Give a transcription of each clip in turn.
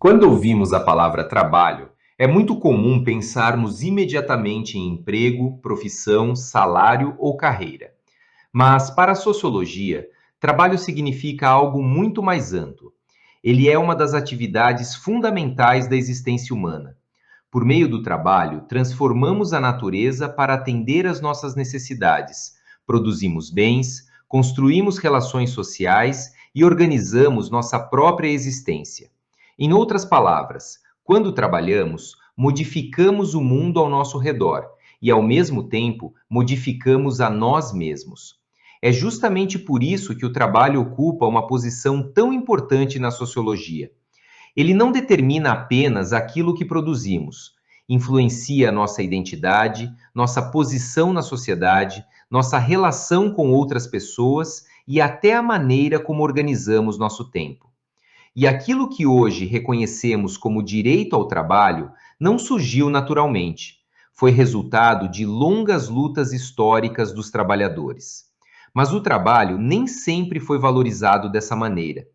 Quando ouvimos a palavra trabalho, é muito comum pensarmos imediatamente em emprego, profissão, salário ou carreira. Mas, para a sociologia, trabalho significa algo muito mais amplo. Ele é uma das atividades fundamentais da existência humana. Por meio do trabalho, transformamos a natureza para atender às nossas necessidades, produzimos bens, construímos relações sociais e organizamos nossa própria existência. Em outras palavras, quando trabalhamos, modificamos o mundo ao nosso redor e, ao mesmo tempo, modificamos a nós mesmos. É justamente por isso que o trabalho ocupa uma posição tão importante na sociologia. Ele não determina apenas aquilo que produzimos, influencia nossa identidade, nossa posição na sociedade, nossa relação com outras pessoas e até a maneira como organizamos nosso tempo. E aquilo que hoje reconhecemos como direito ao trabalho não surgiu naturalmente. Foi resultado de longas lutas históricas dos trabalhadores. Mas o trabalho nem sempre foi valorizado dessa maneira.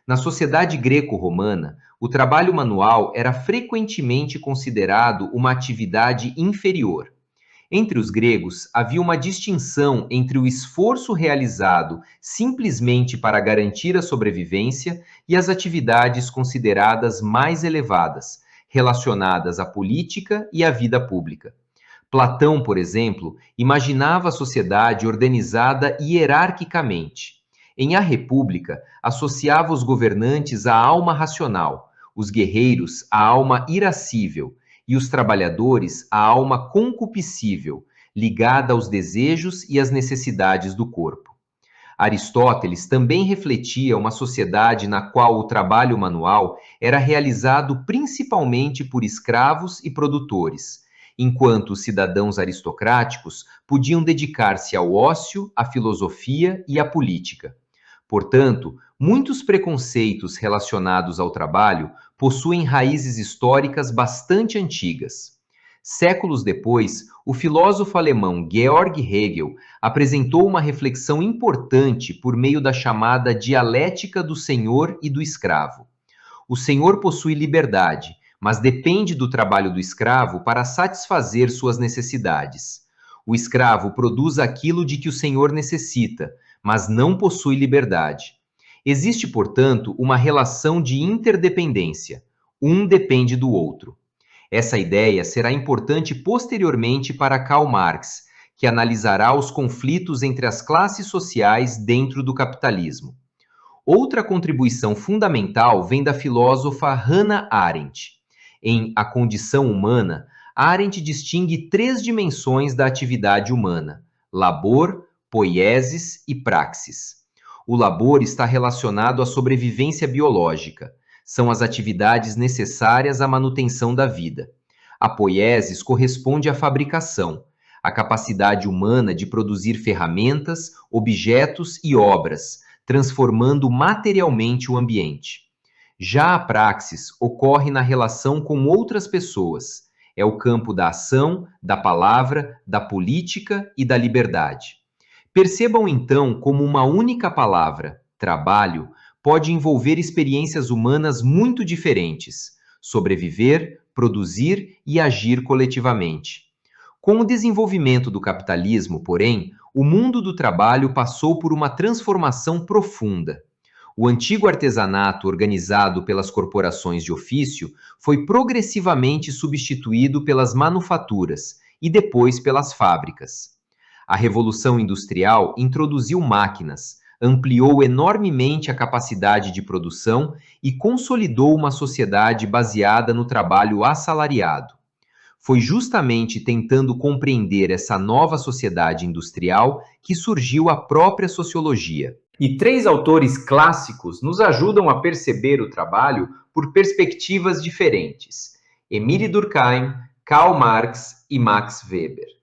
Na sociedade greco-romana, o trabalho manual era frequentemente considerado uma atividade inferior. Entre os gregos, havia uma distinção entre o esforço realizado simplesmente para garantir a sobrevivência e as atividades consideradas mais elevadas, relacionadas à política e à vida pública. Platão, por exemplo, imaginava a sociedade organizada hierarquicamente. Em A República, associava os governantes à alma racional, os guerreiros à alma irascível e os trabalhadores à alma concupiscível, ligada aos desejos e às necessidades do corpo. Aristóteles também refletia uma sociedade na qual o trabalho manual era realizado principalmente por escravos e produtores, enquanto os cidadãos aristocráticos podiam dedicar-se ao ócio, à filosofia e à política. Portanto, muitos preconceitos relacionados ao trabalho possuem raízes históricas bastante antigas. Séculos depois, o filósofo alemão Georg Hegel apresentou uma reflexão importante por meio da chamada dialética do senhor e do escravo. O senhor possui liberdade, mas depende do trabalho do escravo para satisfazer suas necessidades. O escravo produz aquilo de que o senhor necessita, mas não possui liberdade. Existe, portanto, uma relação de interdependência. Um depende do outro. Essa ideia será importante posteriormente para Karl Marx, que analisará os conflitos entre as classes sociais dentro do capitalismo. Outra contribuição fundamental vem da filósofa Hannah Arendt. Em A Condição Humana, Arendt distingue três dimensões da atividade humana: labor, poiesis e praxis. O labor está relacionado à sobrevivência biológica. São as atividades necessárias à manutenção da vida. A poiesis corresponde à fabricação, a capacidade humana de produzir ferramentas, objetos e obras, transformando materialmente o ambiente. Já a praxis ocorre na relação com outras pessoas. É o campo da ação, da palavra, da política e da liberdade. Percebam então como uma única palavra, trabalho, pode envolver experiências humanas muito diferentes: sobreviver, produzir e agir coletivamente. Com o desenvolvimento do capitalismo, porém, o mundo do trabalho passou por uma transformação profunda. O antigo artesanato organizado pelas corporações de ofício foi progressivamente substituído pelas manufaturas e depois pelas fábricas. A Revolução Industrial introduziu máquinas, ampliou enormemente a capacidade de produção e consolidou uma sociedade baseada no trabalho assalariado. Foi justamente tentando compreender essa nova sociedade industrial que surgiu a própria sociologia. E três autores clássicos nos ajudam a perceber o trabalho por perspectivas diferentes: Émile Durkheim, Karl Marx e Max Weber.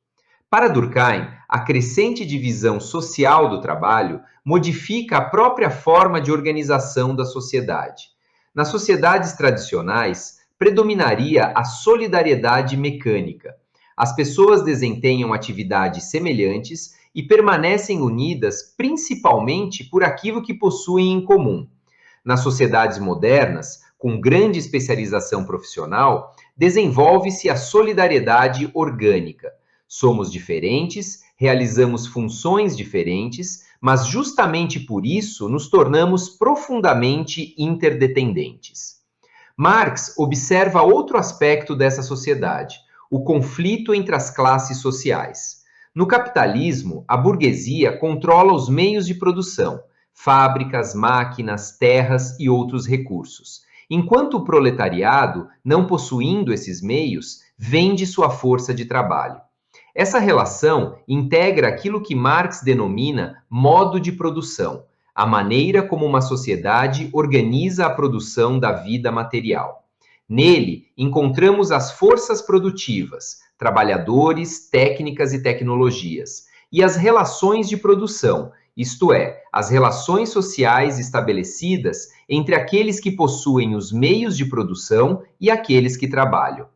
Para Durkheim, a crescente divisão social do trabalho modifica a própria forma de organização da sociedade. Nas sociedades tradicionais, predominaria a solidariedade mecânica. As pessoas desempenham atividades semelhantes e permanecem unidas principalmente por aquilo que possuem em comum. Nas sociedades modernas, com grande especialização profissional, desenvolve-se a solidariedade orgânica. Somos diferentes, realizamos funções diferentes, mas justamente por isso nos tornamos profundamente interdependentes. Marx observa outro aspecto dessa sociedade, o conflito entre as classes sociais. No capitalismo, a burguesia controla os meios de produção, fábricas, máquinas, terras e outros recursos, enquanto o proletariado, não possuindo esses meios, vende sua força de trabalho. Essa relação integra aquilo que Marx denomina modo de produção, a maneira como uma sociedade organiza a produção da vida material. Nele, encontramos as forças produtivas, trabalhadores, técnicas e tecnologias, e as relações de produção, isto é, as relações sociais estabelecidas entre aqueles que possuem os meios de produção e aqueles que trabalham.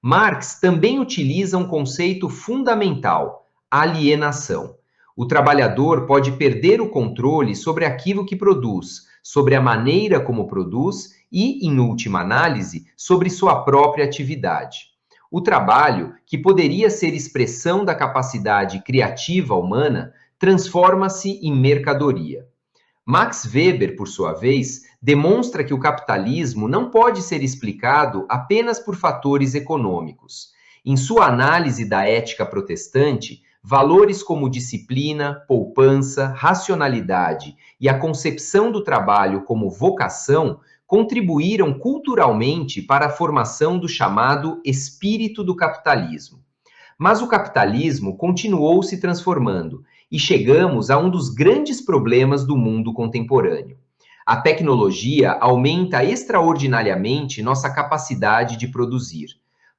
Marx também utiliza um conceito fundamental, alienação. O trabalhador pode perder o controle sobre aquilo que produz, sobre a maneira como produz e, em última análise, sobre sua própria atividade. O trabalho, que poderia ser expressão da capacidade criativa humana, transforma-se em mercadoria. Max Weber, por sua vez, demonstra que o capitalismo não pode ser explicado apenas por fatores econômicos. Em sua análise da ética protestante, valores como disciplina, poupança, racionalidade e a concepção do trabalho como vocação contribuíram culturalmente para a formação do chamado espírito do capitalismo. Mas o capitalismo continuou se transformando e chegamos a um dos grandes problemas do mundo contemporâneo. A tecnologia aumenta extraordinariamente nossa capacidade de produzir.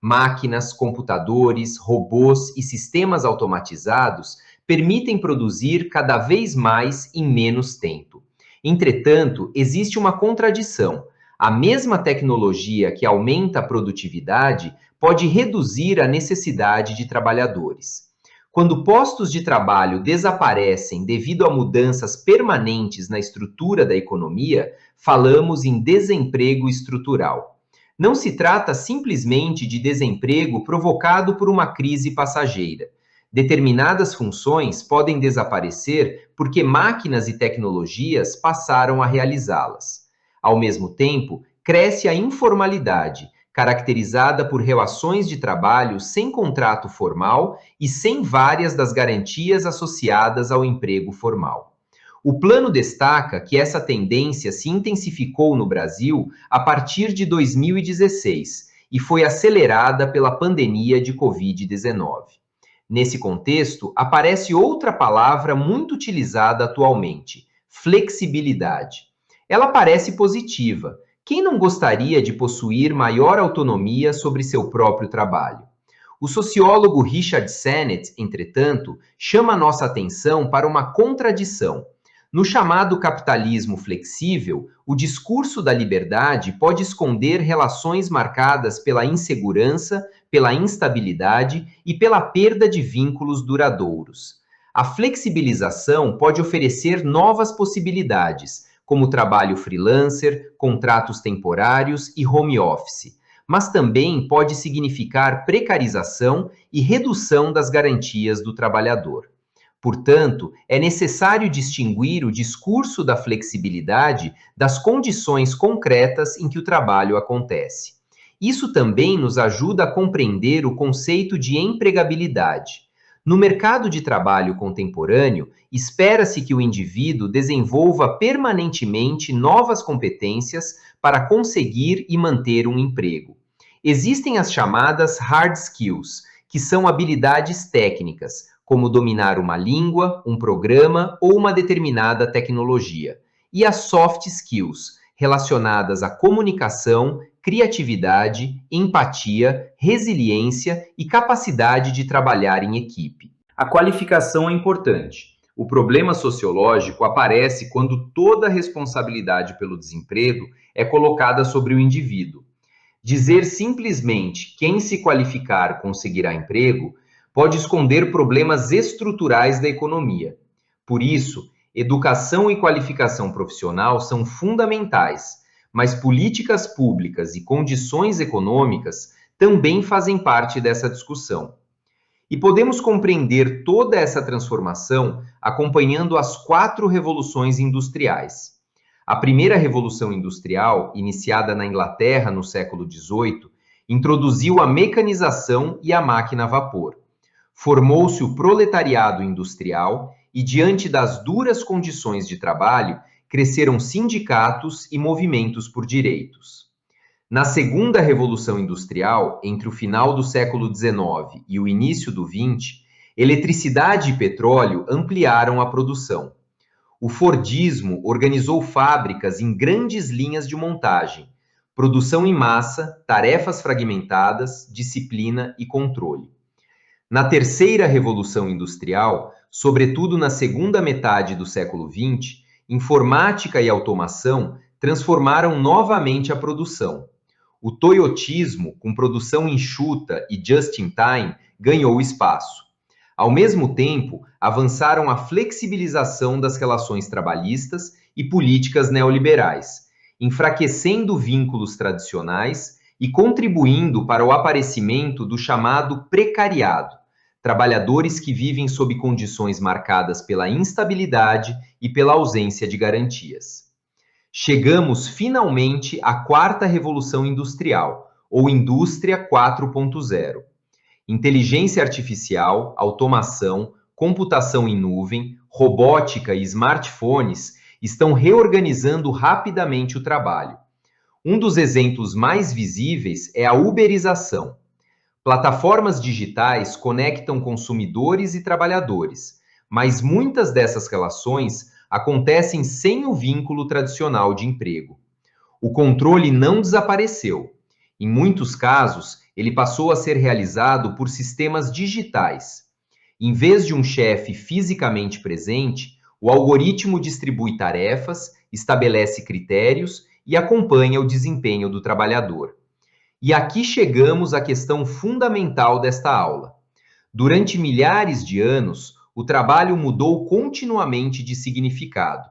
Máquinas, computadores, robôs e sistemas automatizados permitem produzir cada vez mais em menos tempo. Entretanto, existe uma contradição. A mesma tecnologia que aumenta a produtividade pode reduzir a necessidade de trabalhadores. Quando postos de trabalho desaparecem devido a mudanças permanentes na estrutura da economia, falamos em desemprego estrutural. Não se trata simplesmente de desemprego provocado por uma crise passageira. Determinadas funções podem desaparecer porque máquinas e tecnologias passaram a realizá-las. Ao mesmo tempo, cresce a informalidade, caracterizada por relações de trabalho sem contrato formal e sem várias das garantias associadas ao emprego formal. O plano destaca que essa tendência se intensificou no Brasil a partir de 2016 e foi acelerada pela pandemia de Covid-19. Nesse contexto, aparece outra palavra muito utilizada atualmente: flexibilidade. Ela parece positiva. Quem não gostaria de possuir maior autonomia sobre seu próprio trabalho? O sociólogo Richard Sennett, entretanto, chama nossa atenção para uma contradição. No chamado capitalismo flexível, o discurso da liberdade pode esconder relações marcadas pela insegurança, pela instabilidade e pela perda de vínculos duradouros. A flexibilização pode oferecer novas possibilidades, como trabalho freelancer, contratos temporários e home office, mas também pode significar precarização e redução das garantias do trabalhador. Portanto, é necessário distinguir o discurso da flexibilidade das condições concretas em que o trabalho acontece. Isso também nos ajuda a compreender o conceito de empregabilidade. No mercado de trabalho contemporâneo, espera-se que o indivíduo desenvolva permanentemente novas competências para conseguir e manter um emprego. Existem as chamadas hard skills, que são habilidades técnicas, como dominar uma língua, um programa ou uma determinada tecnologia, e as soft skills, relacionadas à comunicação, criatividade, empatia, resiliência e capacidade de trabalhar em equipe. A qualificação é importante. O problema sociológico aparece quando toda a responsabilidade pelo desemprego é colocada sobre o indivíduo. Dizer simplesmente quem se qualificar conseguirá emprego pode esconder problemas estruturais da economia. Por isso, educação e qualificação profissional são fundamentais, mas políticas públicas e condições econômicas também fazem parte dessa discussão. E podemos compreender toda essa transformação acompanhando as 4 revoluções industriais. A primeira revolução industrial, iniciada na Inglaterra no século XVIII, introduziu a mecanização e a máquina a vapor. Formou-se o proletariado industrial e, diante das duras condições de trabalho, cresceram sindicatos e movimentos por direitos. Na segunda revolução industrial, entre o final do século XIX e o início do XX, eletricidade e petróleo ampliaram a produção. O Fordismo organizou fábricas em grandes linhas de montagem, produção em massa, tarefas fragmentadas, disciplina e controle. Na terceira revolução industrial, sobretudo na segunda metade do século XX, informática e automação transformaram novamente a produção. O toyotismo, com produção enxuta e just-in-time, ganhou espaço. Ao mesmo tempo, avançaram a flexibilização das relações trabalhistas e políticas neoliberais, enfraquecendo vínculos tradicionais e contribuindo para o aparecimento do chamado precariado, trabalhadores que vivem sob condições marcadas pela instabilidade e pela ausência de garantias. Chegamos finalmente à quarta revolução industrial, ou Indústria 4.0. Inteligência artificial, automação, computação em nuvem, robótica e smartphones estão reorganizando rapidamente o trabalho. Um dos exemplos mais visíveis é a uberização. Plataformas digitais conectam consumidores e trabalhadores, mas muitas dessas relações acontecem sem o vínculo tradicional de emprego. O controle não desapareceu. Em muitos casos, ele passou a ser realizado por sistemas digitais. Em vez de um chefe fisicamente presente, o algoritmo distribui tarefas, estabelece critérios e acompanha o desempenho do trabalhador. E aqui chegamos à questão fundamental desta aula. Durante milhares de anos, o trabalho mudou continuamente de significado.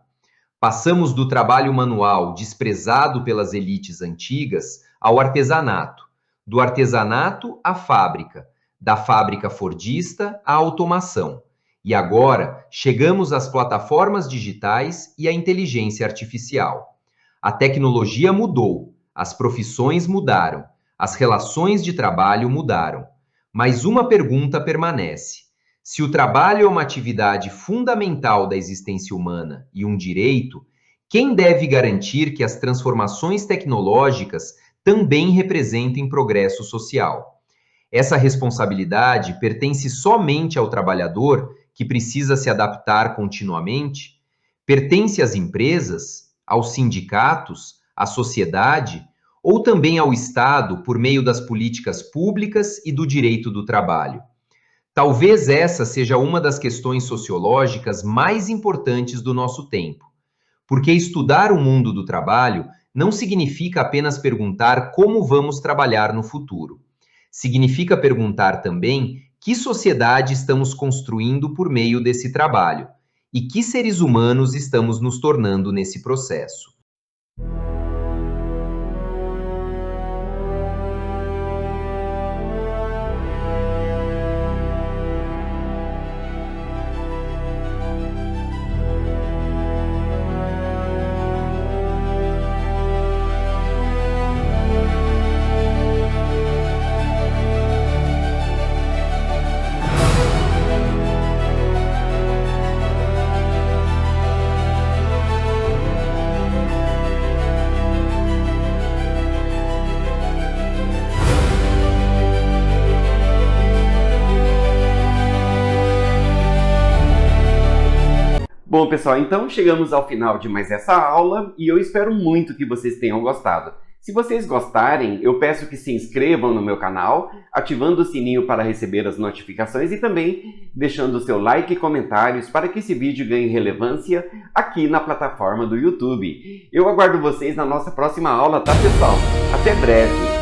Passamos do trabalho manual desprezado pelas elites antigas ao artesanato, do artesanato à fábrica, da fábrica fordista à automação. E agora chegamos às plataformas digitais e à inteligência artificial. A tecnologia mudou, as profissões mudaram, as relações de trabalho mudaram. Mas uma pergunta permanece. Se o trabalho é uma atividade fundamental da existência humana e um direito, quem deve garantir que as transformações tecnológicas também representem progresso social? Essa responsabilidade pertence somente ao trabalhador, que precisa se adaptar continuamente? Pertence às empresas, aos sindicatos, à sociedade, ou também ao Estado por meio das políticas públicas e do direito do trabalho? Talvez essa seja uma das questões sociológicas mais importantes do nosso tempo, porque estudar o mundo do trabalho não significa apenas perguntar como vamos trabalhar no futuro. Significa perguntar também que sociedade estamos construindo por meio desse trabalho e que seres humanos estamos nos tornando nesse processo. Bom, pessoal, então chegamos ao final de mais essa aula e eu espero muito que vocês tenham gostado. Se vocês gostarem, eu peço que se inscrevam no meu canal, ativando o sininho para receber as notificações e também deixando o seu like e comentários para que esse vídeo ganhe relevância aqui na plataforma do YouTube. Eu aguardo vocês na nossa próxima aula, tá, pessoal? Até breve!